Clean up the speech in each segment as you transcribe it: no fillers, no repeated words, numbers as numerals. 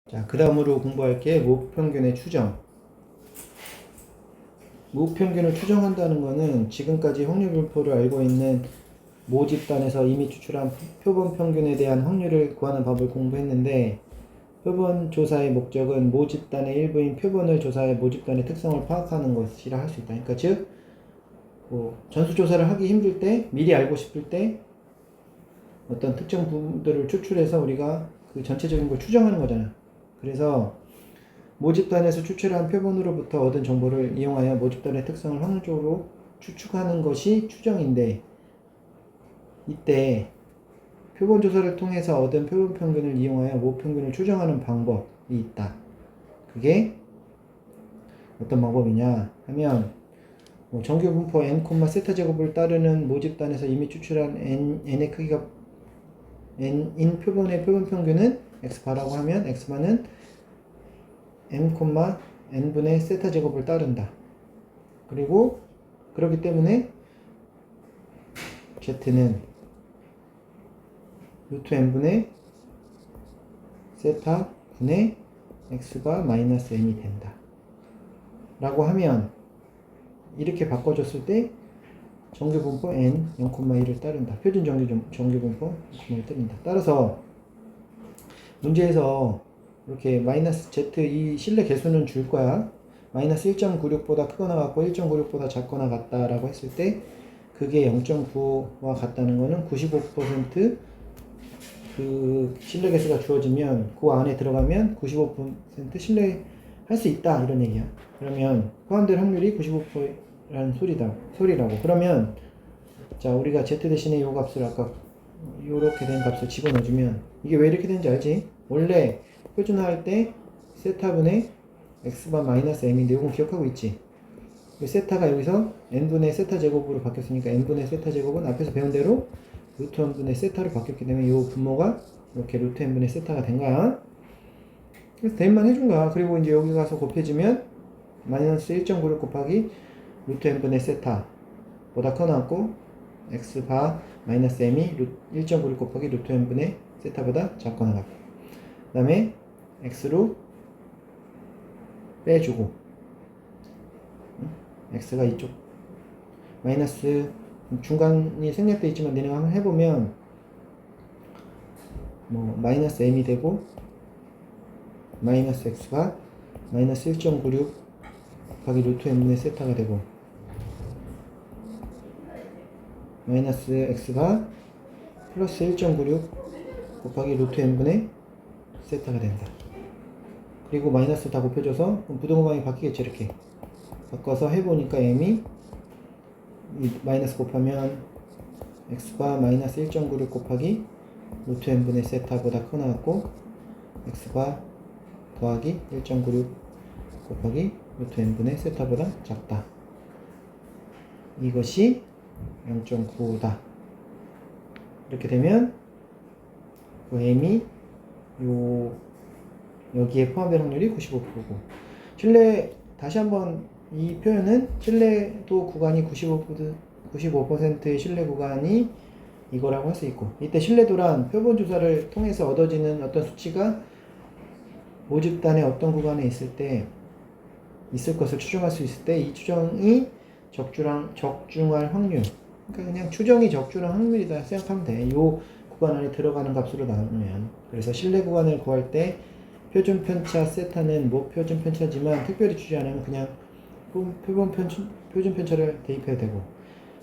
자, 그 다음으로 공부할 게 모평균의 추정. 모평균을 추정한다는 것은 지금까지 확률분포를 알고 있는 모집단에서 이미 추출한 표본 평균에 대한 확률을 구하는 법을 공부했는데, 표본 조사의 목적은 모집단의 일부인 표본을 조사해 모집단의 특성을 파악하는 것이라 할 수 있다. 그러니까 즉, 전수조사를 하기 힘들 때, 미리 알고 싶을 때 어떤 특정 부분들을 추출해서 우리가 그 전체적인 걸 추정하는 거잖아. 그래서 모집단에서 추출한 표본으로부터 얻은 정보를 이용하여 모집단의 특성을 확률적으로 추측하는 것이 추정인데, 이때 표본 조사를 통해서 얻은 표본 평균을 이용하여 모평균을 추정하는 방법이 있다. 그게 어떤 방법이냐 하면, 정규 분포 n, 세타 제곱을 따르는 모집단에서 이미 추출한 n의 크기가 n인 표본의 표본 평균은 x바라고 하면 x바는 m, n분의 세타 제곱을 따른다. 그리고 그렇기 때문에 z는 루트 n분의 세타 분의 x가 마이너스 m이 된다. 라고 하면 이렇게 바꿔줬을 때 정규 분포 n 0,1을 따른다. 표준 정규 분포 0,1을 따른다. 따라서 문제에서 이렇게 마이너스 z 이 실내 개수는 줄 거야. 마이너스 1.96보다 크거나 같고 1.96보다 작거나 같다라고 했을 때 그게 0.9와 같다는 거는 95% 그 실내 개수가 주어지면 그 안에 들어가면 95% 실내 할 수 있다 이런 얘기야. 그러면 포함될 확률이 95%라는 소리라고. 그러면 자, 우리가 z 대신에 이 값을 아까 이렇게 된 값을 집어넣어주면 이게 왜 이렇게 되는지 알지? 원래 표준화할 때 세타분의 x바 마이너스 m인데 이건 기억하고 있지? 세타가 여기서 n분의 세타 제곱으로 바뀌었으니까 n분의 세타 제곱은 앞에서 배운 대로 루트 n분의 세타로 바뀌었기 때문에 이 분모가 이렇게 루트 n분의 세타가 된 거야. 그래서 대입만 해준 거야. 그리고 이제 여기 가서 곱해주면 마이너스 1.96 곱하기 루트 n분의 세타 보다 커나왔고 x바 마이너스 m이 1.96 곱하기 루트 n분의 세타보다 작거나 같고, 그 다음에 x로 빼주고 x가 이쪽 마이너스 중간이 생략되어 있지만 너네가 한번 해보면 마이너스 m이 되고 마이너스 x가 마이너스 1.96 곱하기 루트 n분의 세타가 되고 마이너스 x가 플러스 1.96 곱하기 루트 n분의 세타가 된다. 그리고 마이너스 다 곱해줘서 부등호방이 바뀌겠죠. 이렇게 바꿔서 해보니까 m이 마이너스 곱하면 x바 마이너스 1.96 곱하기 루트 n분의 세타보다 커나왔고 x바 더하기 1.96 곱하기 루트 n분의 세타보다 작다. 이것이 0.95다. 이렇게 되면 그 m이 여기에 포함될 확률이 95%고, 다시 한번 이 표현은 신뢰도 구간이 95%의 신뢰 구간이 이거라고 할 수 있고, 이때 신뢰도란 표본 조사를 통해서 얻어지는 어떤 수치가 모집단의 어떤 구간에 있을 것을 추정할 수 있을 때 이 추정이 적중할 확률, 그러니까 그냥 추정이 적중할 확률이다 생각하면 돼. 요 구간 안에 들어가는 값으로 나누면. 그래서 신뢰 구간을 구할 때 표준 편차 세타는 표준 편차지만 특별히 주지 않으면 그냥 표준 편차를 대입해도 되고,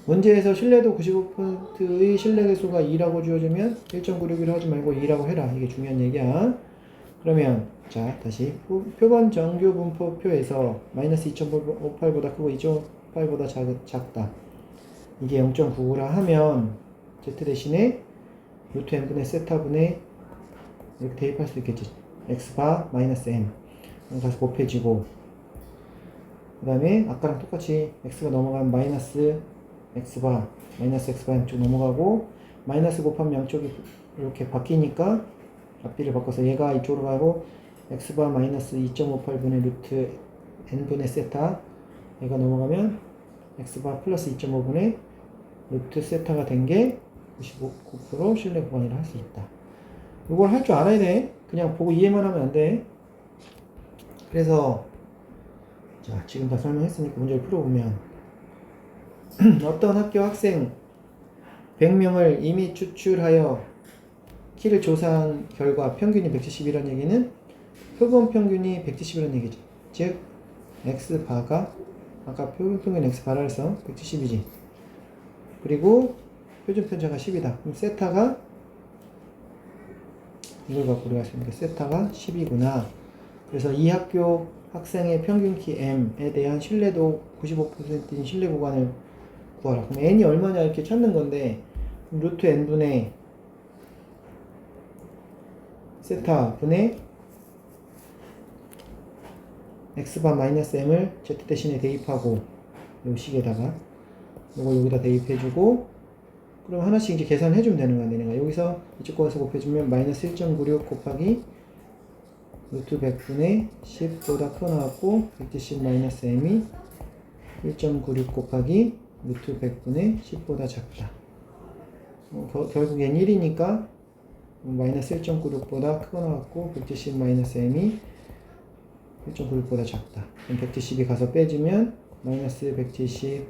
문제에서 신뢰도 95%의 신뢰 개수가 2라고 주어지면 1.96을 하지 말고 2라고 해라. 이게 중요한 얘기야. 그러면 자, 다시 표본 정규 분포표에서 마이너스 2.58보다 크고 2.58보다 작다. 이게 0.99라 하면 z 대신에 루트 n분의 세타분의 이렇게 대입할 수 있겠지. x바 마이너스 m 가서 곱해지고, 그 다음에 아까랑 똑같이 x가 넘어가면 마이너스 x바 양쪽 넘어가고, 마이너스 곱하면 양쪽이 이렇게 바뀌니까 앞뒤를 바꿔서 얘가 이쪽으로 가고 x바 마이너스 2.58분의 루트 n분의 세타 얘가 넘어가면 x바 플러스 2.5분의 루트 세타가 된 게 95% 신뢰 구간이라 할 수 있다. 이걸 할 줄 알아야 돼. 그냥 보고 이해만 하면 안 돼. 그래서 자, 지금 다 설명했으니까 문제를 풀어보면 어떤 학교 학생 100명을 이미 추출하여 키를 조사한 결과 평균이 170이라는 얘기는 표본 평균이 170이라는 얘기죠. 즉 x바가 아까 표본 평균 x바라 해서 170이지. 그리고 표준 편차가 10이다. 그럼 세타가 이걸 갖고 우리가 했으니까 세타가 10이구나. 그래서 이 학교 학생의 평균 키 m에 대한 신뢰도 95%인 신뢰 구간을 구하라. 그럼 n이 얼마냐 이렇게 찾는 건데 루트 n분의 세타 분의 x바 마이너스 m을 z 대신에 대입하고 요 식에다가 이걸 여기다 대입해주고 그럼 하나씩 이제 계산해주면 되는 거야. 내가 여기서 이쪽 거에서 곱해주면 마이너스 1.96 곱하기 루트 100분의 10보다 커 나왔고 170 마이너스 m이 1.96 곱하기 루트 100분의 10보다 작다. 결국엔 1이니까 마이너스 1.96보다 크고 나왔고 170 마이너스 m이 1.96보다 작다. 그럼 170이 가서 빼지면 마이너스 170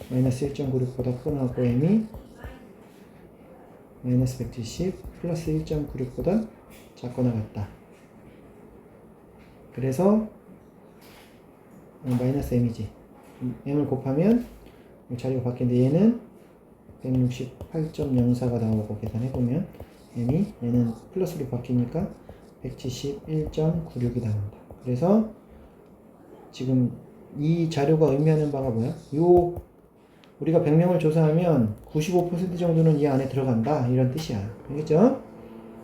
마이너스 1.96보다 크고 나왔고 m이 마이너스 170 플러스 1.96보다 작거나 같다. 그래서 마이너스 m이지. m을 곱하면 자리가 바뀌는데 얘는 168.04가 나오고 계산해보면 m이 얘는 플러스로 바뀌니까 171.96이 나온다. 그래서 지금 이 자료가 의미하는 바가 뭐야? 우리가 100명을 조사하면 95% 정도는 이 안에 들어간다 이런 뜻이야. 알겠죠?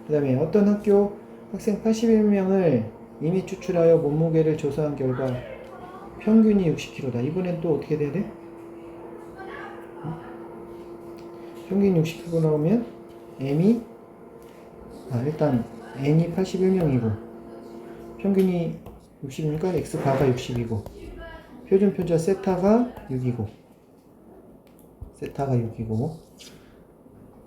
그 다음에 어떤 학교 학생 81명을 이미 추출하여 몸무게를 조사한 결과 평균이 60kg다. 이번엔 또 어떻게 돼야 돼? 평균이 60kg 나오면 m이 일단 n이 81명이고 평균이 60이니까 x바가 60이고 표준 편차 세타가 6이고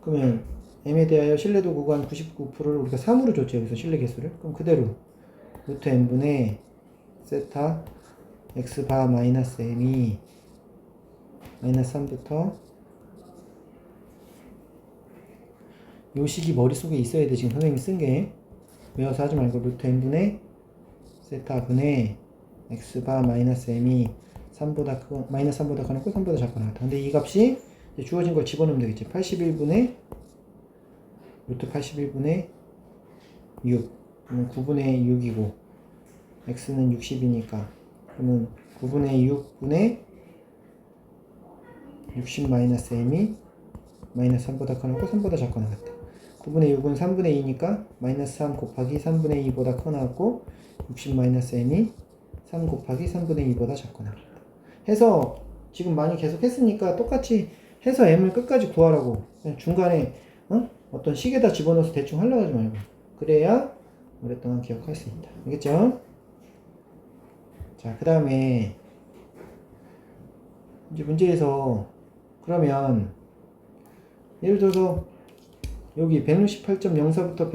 그러면 m에 대하여 신뢰도 구간 99%를 우리가 3으로 줬죠. 여기서 신뢰 개수를. 그럼 그대로 루트 n분의 세타 x바 마이너스 m이 마이너스 3부터 요 식이 머릿속에 있어야 돼. 지금 선생님이 쓴 게 외워서 하지 말고 루트 n분의 세타 분의 x바 마이너스 m이 3보다 크고 마이너스 3보다 커놓고 3보다 작거나 같다. 근데 이 값이 이제 주어진 걸 집어넣으면 되겠지. 81분의 루트 81분의 6 그러면 9분의 6이고 x는 60이니까 그러면 9분의 6분의 60 마이너스 m이 마이너스 3보다 커놓고 3보다 작거나 같다. 9분의 6은 3분의 2니까 마이너스 3 곱하기 3분의 2보다 커 나왔고 60 마이너스 m이 3 곱하기 3분의 2보다 작거나 같다. 해서 지금 많이 계속 했으니까 똑같이 해서 m을 끝까지 구하라고. 그냥 중간에 어떤 식에다 집어넣어서 대충 하려고 하지 말고. 그래야 오랫동안 기억할 수 있다. 알겠죠? 자, 그 다음에 이제 문제에서 그러면 예를 들어서 여기 168.04부터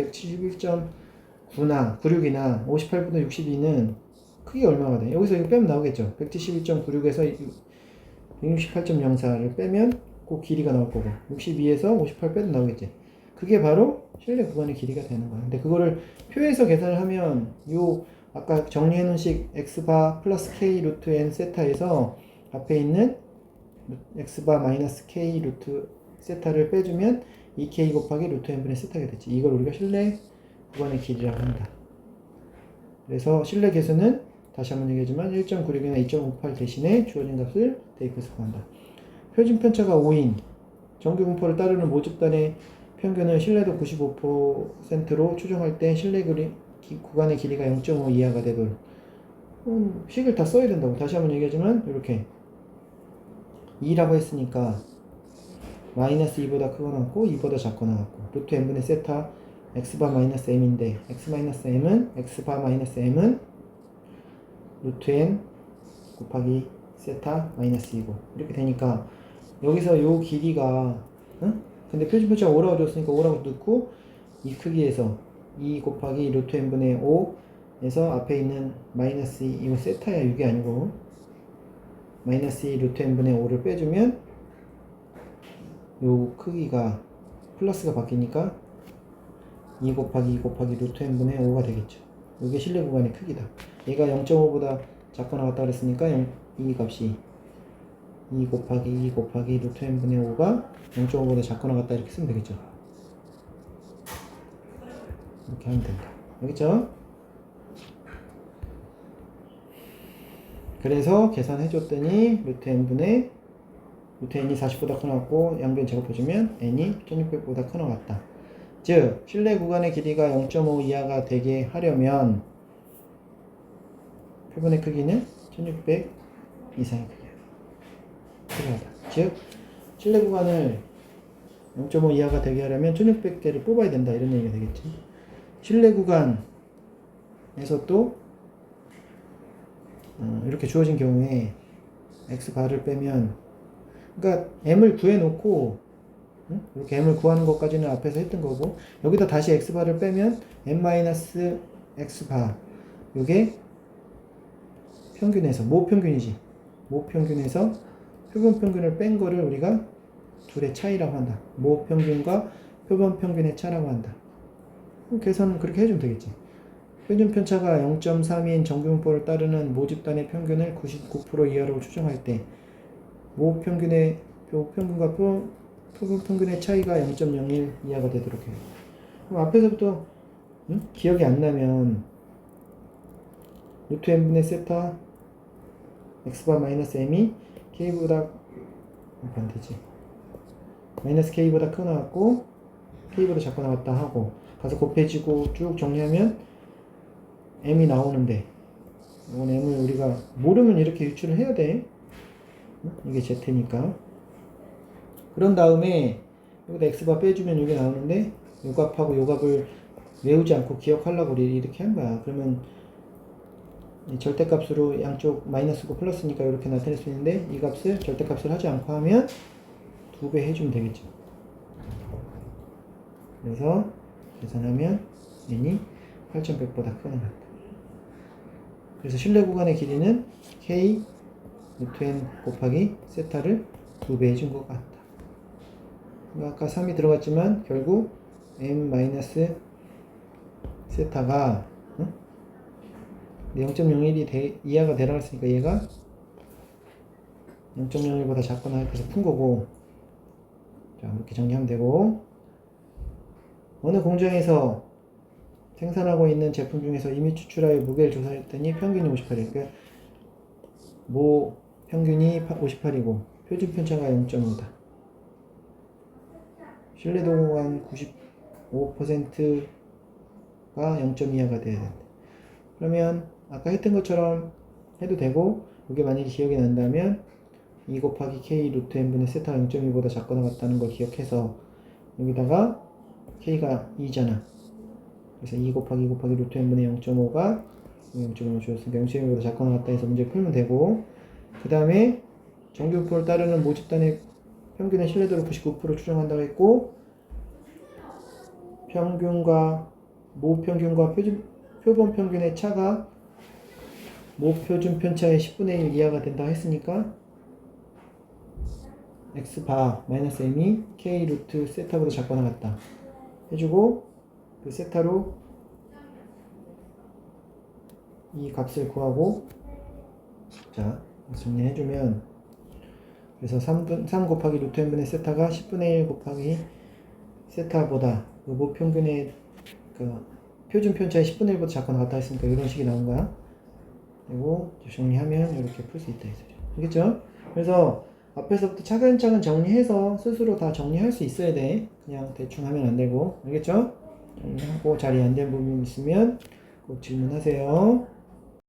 171.9나 96이나 58부터 62는 크기 얼마가 돼? 여기서 이거 빼면 나오겠죠. 171.96에서 168.04를 빼면 그 길이가 나올 거고 62에서 58 빼도 나오겠지. 그게 바로 신뢰 구간의 길이가 되는 거야. 근데 그거를 표에서 계산을 하면 요 아까 정리해 놓은 식 x바 플러스 k 루트 n 세타에서 앞에 있는 x바 마이너스 k 루트 세타를 빼주면 2k 곱하기 루트 n분의 세타가 되지. 이걸 우리가 신뢰 구간의 길이라고 한다. 그래서 신뢰 개수는 다시 한번 얘기하지만 1.96이나 2.58 대신에 주어진 값을 대입해서 구한다. 표준 편차가 5인 정규 분포를 따르는 모집단의 평균은 신뢰도 95%로 추정할 때 신뢰 구간의 길이가 0.5 이하가 되도록 식을 다 써야 된다고. 다시 한번 얘기하지만 이렇게 2라고 했으니까 마이너스 2보다 크거 나왔고 2보다 작거 나왔고 루트 n분의 세타 x바 마이너스 m인데 x 마이너스 m은 x바 마이너스 m은 루트 n 곱하기 세타 마이너스 2고 이렇게 되니까 여기서 요 길이가 근데 표준 편차가 5라고 줬으니까 5라고 넣고 이 크기에서 2 곱하기 루트 n분의 5 에서 앞에 있는 마이너스 2, 이거 세타야 6이 아니고 마이너스 2 루트 n분의 5를 빼주면 요 크기가 플러스가 바뀌니까 2 곱하기 2 곱하기 루트 n분의 5가 되겠죠. 이게 실내 구간의 크기다. 얘가 0.5보다 작거나 같다 그랬으니까 이 값이 2 곱하기 2 곱하기 루트 n분의 5가 0.5보다 작거나 같다 이렇게 쓰면 되겠죠. 이렇게 하면 된다. 알겠죠? 그래서 계산해줬더니 루트 n분의 루트 n이 40보다 커나갔고 양변 제곱해주면 n이 1600보다 커나갔다. 즉 실내 구간의 길이가 0.5 이하가 되게 하려면 표본의 크기는 1600 이상의 크기가 필요하다. 즉 실내 구간을 0.5 이하가 되게 하려면 1600개를 뽑아야 된다 이런 얘기가 되겠지. 실내 구간에서 또 이렇게 주어진 경우에 x바를 빼면 그러니까 m을 구해놓고 이렇게 m을 구하는 것까지는 앞에서 했던 거고 여기다 다시 x바를 빼면 m-x바 요게 평균에서 모평균이지. 모평균에서 표본평균을 뺀 거를 우리가 둘의 차이라고 한다. 모평균과 표본평균의 차라고 한다. 계산은 그렇게 해주면 되겠지. 표준 편차가 0.3인 정규분포를 따르는 모집단의 평균을 99% 이하로 추정할 때 모평균의 표평균과 표본평균의 차이가 0.01 이하가 되도록 해요. 그럼 앞에서부터 기억이 안 나면 루트 n분의 세타 x바 마이너스 m이 k보다 반대지 마이너스 k보다 크거 나왔고 k보다 작거 나왔다 하고 가서 곱해지고 쭉 정리하면 m이 나오는데 이건 m을 우리가 모르면 이렇게 유출을 해야 돼. 이게 z니까. 그런 다음에 여기다 x바 빼주면 이게 나오는데 요 값하고 요 값을 외우지 않고 기억하려고 우리 이렇게 한 거야. 그러면 절대값으로 양쪽 마이너스고 플러스니까 이렇게 나타낼 수 있는데 이 값을 절대값을 하지 않고 하면 2배 해주면 되겠죠. 그래서 계산하면 n이 8100보다 크거나 같다. 그래서 실내 구간의 길이는 k 루트 n 곱하기 세타를 2배 해준 것 같다. 아까 3이 들어갔지만 결국 m 마이너스 세타가 0.01이 이하가 되라고 했으니까 얘가 0.01보다 작거나 해서 푼 거고. 자, 이렇게 정리하면 되고, 어느 공장에서 생산하고 있는 제품 중에서 이미 추출하여 무게를 조사했더니 평균이 58이에요. 그러니까 모 평균이 58이고 표준 편차가 0.5다. 실내 동안 95%가 0.2하가 돼야 된다. 그러면 아까 했던 것처럼 해도 되고, 이게 만약에 기억이 난다면 2 곱하기 k 루트 n분의 세타가 0.2보다 작거나 같다는 걸 기억해서 여기다가 k가 2잖아. 그래서 2 곱하기 루트 n분의 0.5가 0.5 주었으니까 0.2보다 작거나 같다 해서 문제 풀면 되고, 그 다음에 정규분포를 따르는 모집단의 평균의 신뢰도를 99% 추정한다고 했고, 평균과 모평균과 표본평균의 차가 모표준 편차의 10분의 1 이하가 된다고 했으니까 x바 마이너스 m이 k 루트 세타보다 작거나 같다 해주고, 그 세타로 이 값을 구하고, 자 정리해주면, 그래서 3 곱하기 루트 n분의 세타가 10분의 1 곱하기 세타보다 그 모평균의 그 표준 편차의 10분의 1보다 작거나 같다 했으니까 이런 식이 나온 거야. 그리고 정리하면 이렇게 풀 수 있다 이 소리야. 알겠죠? 그래서 앞에서부터 차근차근 정리해서 스스로 다 정리할 수 있어야 돼. 그냥 대충 하면 안 되고. 알겠죠? 정리하고 자리 안 된 부분 있으면 꼭 질문하세요.